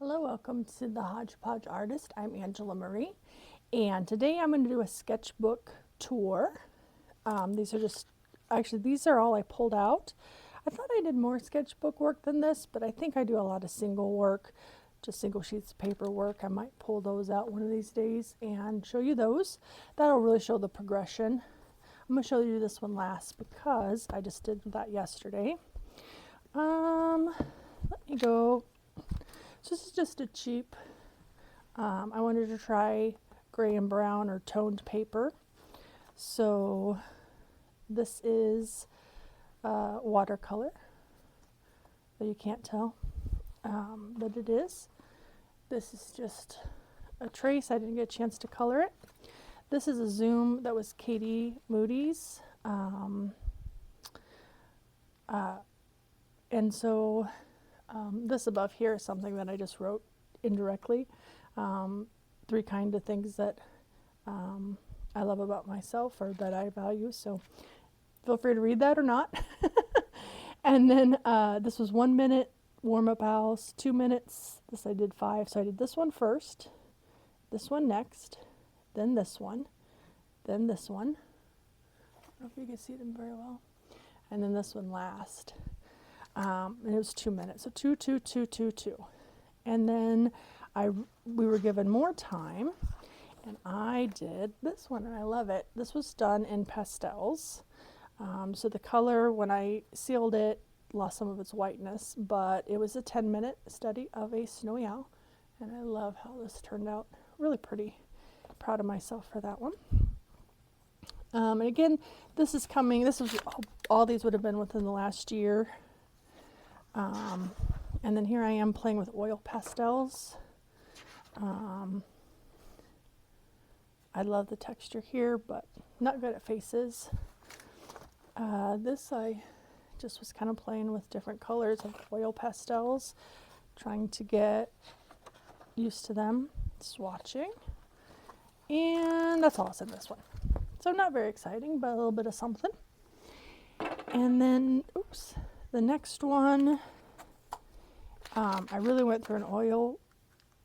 Hello, welcome to the Hodgepodge Artist. I'm Angela Marie, and today I'm going to do a sketchbook tour. These are all I pulled out. I thought I did more sketchbook work than this, but I think I do a lot of single work, just single sheets of paper work. I might pull those out one of these days and show you those. That'll really show the progression. I'm going to show you this one last because I just did that yesterday. Let me go. So this is just a cheap, I wanted to try gray and brown or toned paper. So this is watercolor, though you can't tell that it is. This is just a trace. I didn't get a chance to color it. This is a zoom that was Katie Moody's. This above here is something that I just wrote indirectly. 3 kind of things that I love about myself or that I value. So feel free to read that or not. And then this was 1 minute warm-up house, 2 minutes. This I did 5. So I did this one first, this one next, then this one, then this one. I don't know if you can see them very well. And then this one last. And it was 2 minutes. So 2, 2, 2, 2, 2. And then we were given more time, and I did this one, and I love it. This was done in pastels. So the color, when I sealed it, lost some of its whiteness, but it was a 10-minute study of a snowy owl, and I love how this turned out. Really pretty. Proud of myself for that one. And again, this was all these would have been within the last year. And then here I am playing with oil pastels. I love the texture here, but not good at faces. This I just was kind of playing with different colors of oil pastels, trying to get used to them, swatching. And that's all that's in this one. So not very exciting, but a little bit of something. And then, the next one, I really went through an oil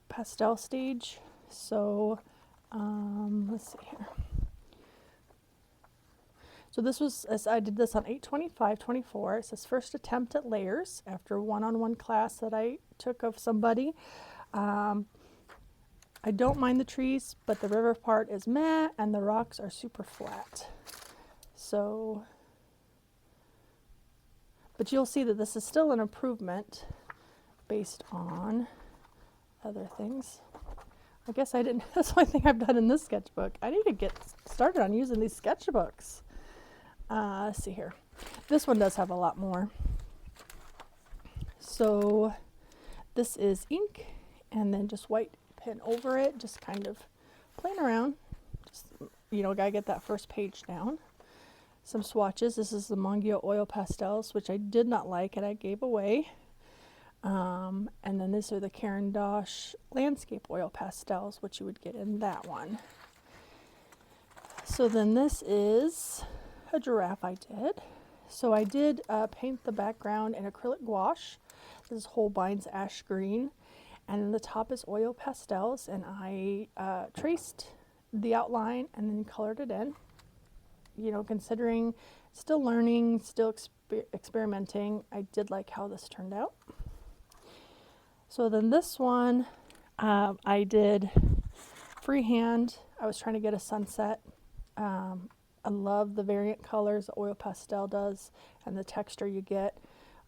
pastel stage. So let's see here. So I did this on 8/25/24. It says first attempt at layers after one-on-one class that I took of somebody. I don't mind the trees, but the river part is meh, and the rocks are super flat. So, but you'll see that this is still an improvement based on other things. I guess that's the only thing I've done in this sketchbook. I need to get started on using these sketchbooks. Let's see here. This one does have a lot more. So this is ink and then just white pen over it, just kind of playing around. Just, gotta get that first page down. Some swatches. This is the Mongio oil pastels, which I did not like and I gave away. And then these are the Caran d'Ache landscape oil pastels, which you would get in that one. So then this is a giraffe I did. So I did paint the background in acrylic gouache. This is Holbein's ash green. And then the top is oil pastels, and I traced the outline and then colored it in. Considering still learning, still experimenting, I did like how this turned out. So then this one, I did freehand. I was trying to get a sunset. I love the variant colors the oil pastel does and the texture you get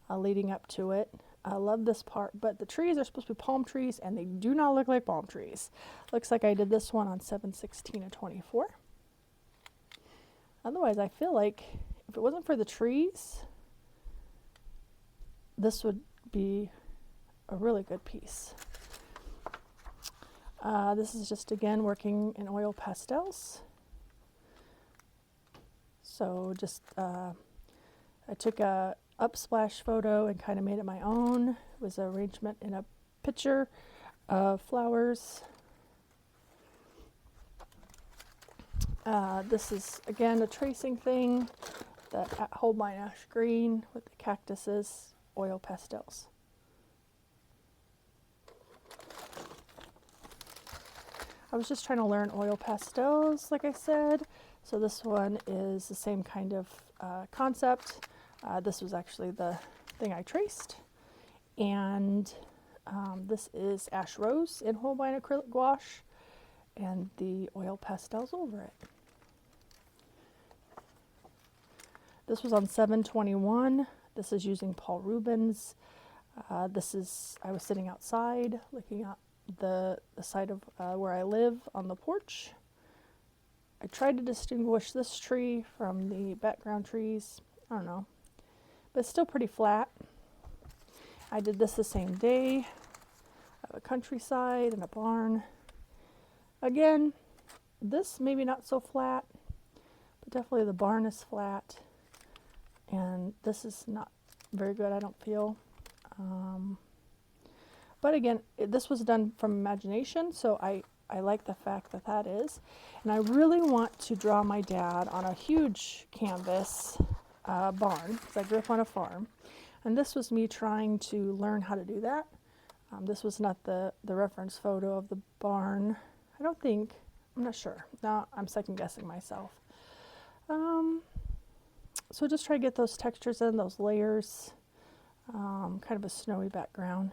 leading up to it. I love this part, but the trees are supposed to be palm trees, and they do not look like palm trees. Looks like I did this one on 7/16/24. Otherwise, I feel like if it wasn't for the trees, this would be a really good piece. This is just, again, working in oil pastels. So just, I took a upsplash photo and kind of made it my own. It was an arrangement in a pitcher of flowers. This is, again, a tracing thing, the Holbein ash green with the cactuses, oil pastels. I was just trying to learn oil pastels, like I said. So this one is the same kind of concept. This was actually the thing I traced. And this is Ash Rose in Holbein acrylic gouache and the oil pastels over it. This was on 7/21. This is using Paul Rubens. I was sitting outside looking at the side of where I live on the porch. I tried to distinguish this tree from the background trees. I don't know, but it's still pretty flat. I did this the same day. I have a countryside and a barn. Again, this maybe not so flat, but definitely the barn is flat. And this is not very good, I don't feel. But again, this was done from imagination, so I like the fact that that is. And I really want to draw my dad on a huge canvas barn, because I grew up on a farm. And this was me trying to learn how to do that. This was not the reference photo of the barn. I don't think, I'm not sure. Now I'm second guessing myself. So just try to get those textures in, those layers, kind of a snowy background.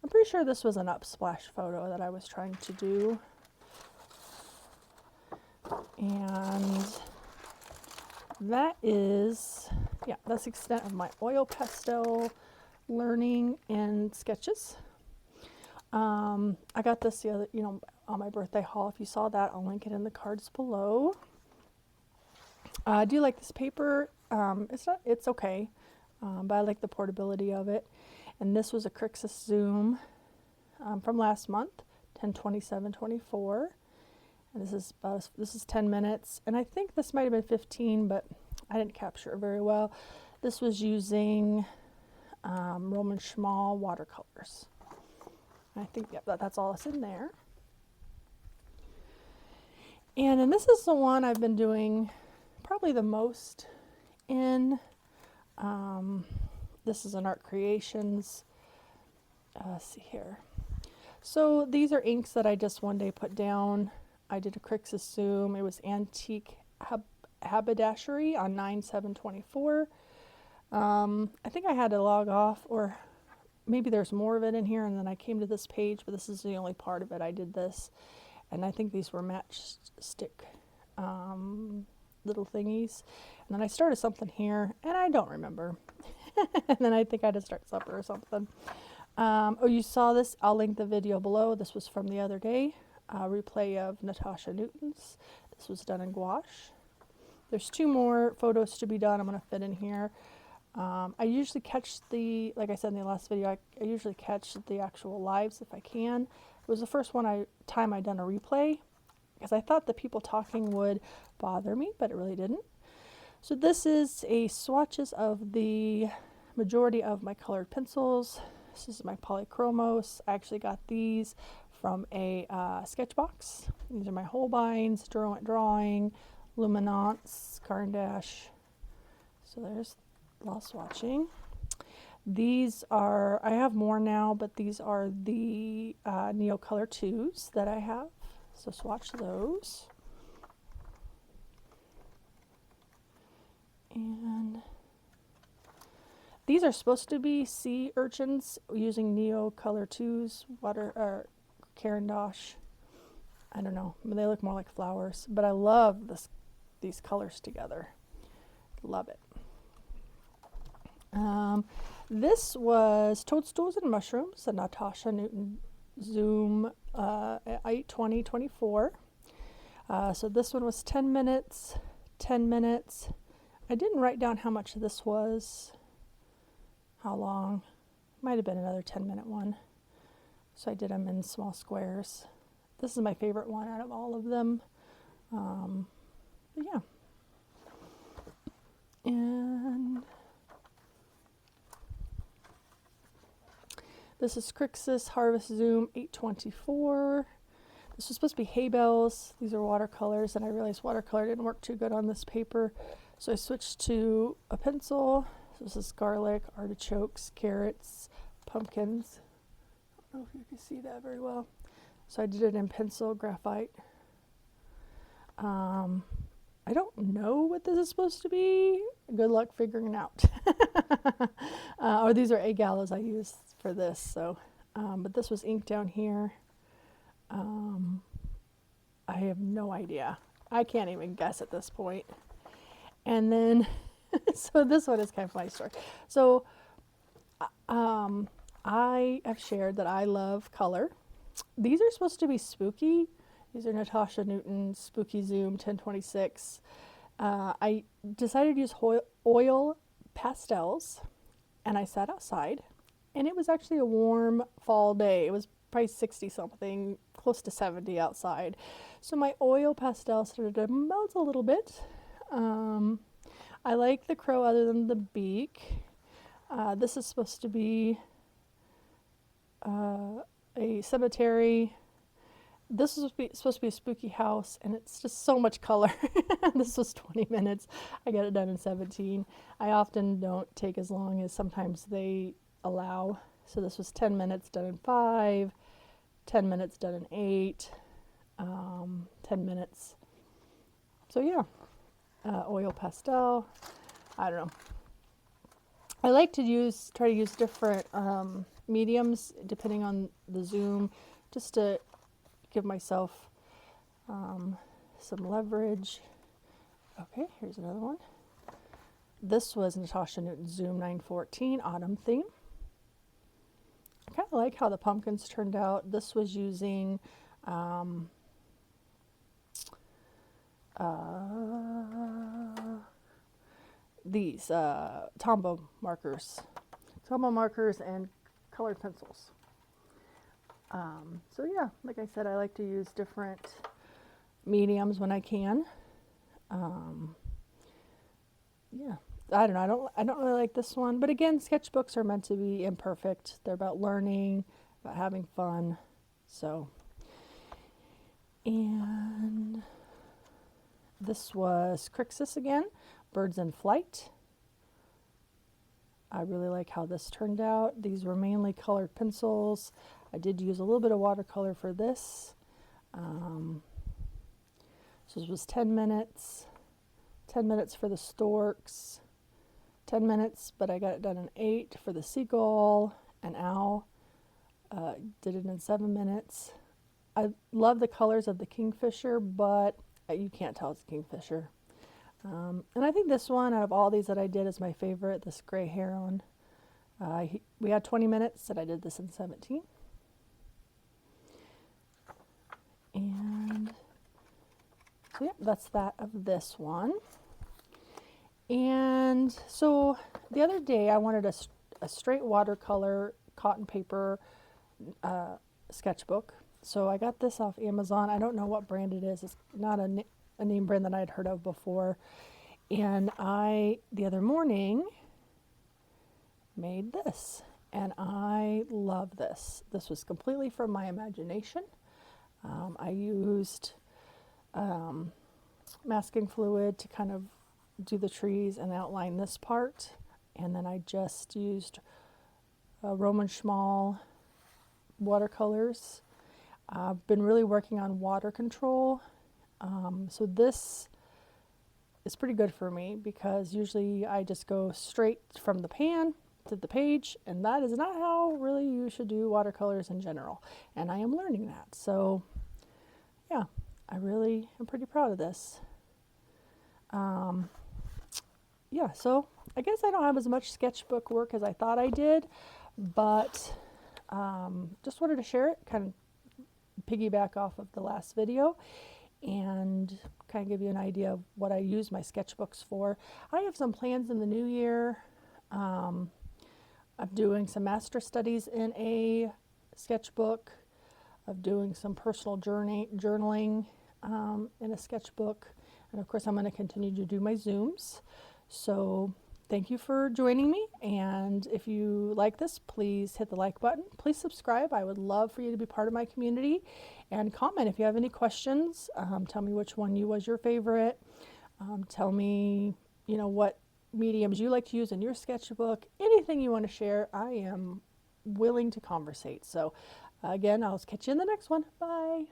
I'm pretty sure this was an upsplash photo that I was trying to do. And that is, yeah, that's the extent of my oil pastel learning and sketches. I got this the other, on my birthday haul. If you saw that, I'll link it in the cards below. I do like this paper. It's okay, but I like the portability of it. And this was a Crixus Zoom from last month, 10/27/24. And this is 10 minutes, and I think this might have been 15, but I didn't capture it very well. This was using Roman Schmal watercolors. I think that's all that's in there. And then this is the one I've been doing probably the most in. This is an Art Creations. Let's see here. So these are inks that I just one day put down. I did a Crixus Zoom. It was Antique Haberdashery on 9/7/24. I think I had to log off, or maybe there's more of it in here, and then I came to this page, but this is the only part of it. I did this, and I think these were matchstick little thingies. And then I started something here, and I don't remember. And then I think I had to start supper or something. Oh, you saw this? I'll link the video below. This was from the other day. Replay of Natasha Newton's. This was done in gouache. There's 2 more photos to be done. I'm going to fit in here. I usually catch like I said in the last video, I usually catch the actual lives if I can. It was the first time I'd done a replay, because I thought the people talking would bother me, but it really didn't. So this is a swatches of the majority of my colored pencils. This is my polychromos. I actually got these from a Sketchbox. These are my Holbeins, Derwent Drawing, Luminance, Caran-d'Ache. So there's a lot of swatching. These are, I have more now, but these are the Neocolor 2s that I have. So swatch those. And these are supposed to be sea urchins using Neocolor 2s, Caran-d'Ache. I don't know, they look more like flowers, but I love these colors together. Love it. This was Toadstools and Mushrooms, a Natasha Newton Zoom 8/20/24. So this one was 10 minutes, 10 minutes. I didn't write down how much this was, how long. Might have been another 10-minute one. So I did them in small squares. This is my favorite one out of all of them. But yeah. And this is Crixus Harvest Zoom 8/24. This was supposed to be hay bales. These are watercolors, and I realized watercolor didn't work too good on this paper. So I switched to a pencil. So this is garlic, artichokes, carrots, pumpkins. I don't know if you can see that very well. So I did it in pencil, graphite. I don't know what this is supposed to be. Good luck figuring it out. Or these are egg gallows I used for this. So, but this was ink down here. I have no idea. I can't even guess at this point. And then, so this one is kind of a funny story. So, I have shared that I love color. These are supposed to be spooky. These are Natasha Newton's Spooky Zoom 1026. I decided to use oil pastels, and I sat outside, and it was actually a warm fall day. It was probably 60 something, close to 70 outside. So my oil pastel started to melt a little bit. I like the crow other than the beak. This is supposed to be a cemetery. This is supposed to be a spooky house, and it's just so much color. This was 20 minutes. I got it done in 17. I often don't take as long as sometimes they allow. So this was 10 minutes done in 5, 10 minutes done in 8, 10 minutes. So yeah, oil pastel. I don't know. I like to try to use different mediums depending on the zoom, just to give myself some leverage. Okay, here's another one. This was Natasha Newton's Zoom 914 Autumn Theme. I kind of like how the pumpkins turned out. This was using these Tombow markers and colored pencils. So yeah, like I said, I like to use different mediums when I can. Yeah, I don't know. I don't really like this one, but again, sketchbooks are meant to be imperfect. They're about learning, about having fun. So, and this was Crixus again, Birds in Flight. I really like how this turned out. These were mainly colored pencils. I did use a little bit of watercolor for this. So this was 10 minutes. 10 minutes for the storks. 10 minutes, but I got it done in 8 for the seagull and owl. Did it in 7 minutes. I love the colors of the kingfisher, but you can't tell it's a kingfisher. And I think this one, out of all these that I did, is my favorite, this gray heron. We had 20 minutes, and I did this in 17. And so yeah, that's that of this one. And so the other day I wanted a straight watercolor cotton paper sketchbook. So I got this off Amazon. I don't know what brand it is. It's not a name brand that I'd heard of before. And the other morning, made this. And I love this. This was completely from my imagination. I used masking fluid to kind of do the trees and outline this part. And then I just used Roman Schmal watercolors. I've been really working on water control. So this is pretty good for me because usually I just go straight from the pan to the page, and that is not how really you should do watercolors in general. And I am learning that. So yeah, I really am pretty proud of this. Yeah, so I guess I don't have as much sketchbook work as I thought I did, but just wanted to share it, kind of piggyback off of the last video, and kind of give you an idea of what I use my sketchbooks for. I have some plans in the new year. I'm doing some master studies in a sketchbook, of doing some personal journaling in a sketchbook, and of course I'm going to continue to do my Zooms. So thank you for joining me, and if you like this, please hit the like button. Please subscribe. I would love for you to be part of my community, and comment if you have any questions. Tell me which one was your favorite. Tell me, what mediums you like to use in your sketchbook. Anything you want to share, I am willing to conversate. So again, I'll catch you in the next one. Bye.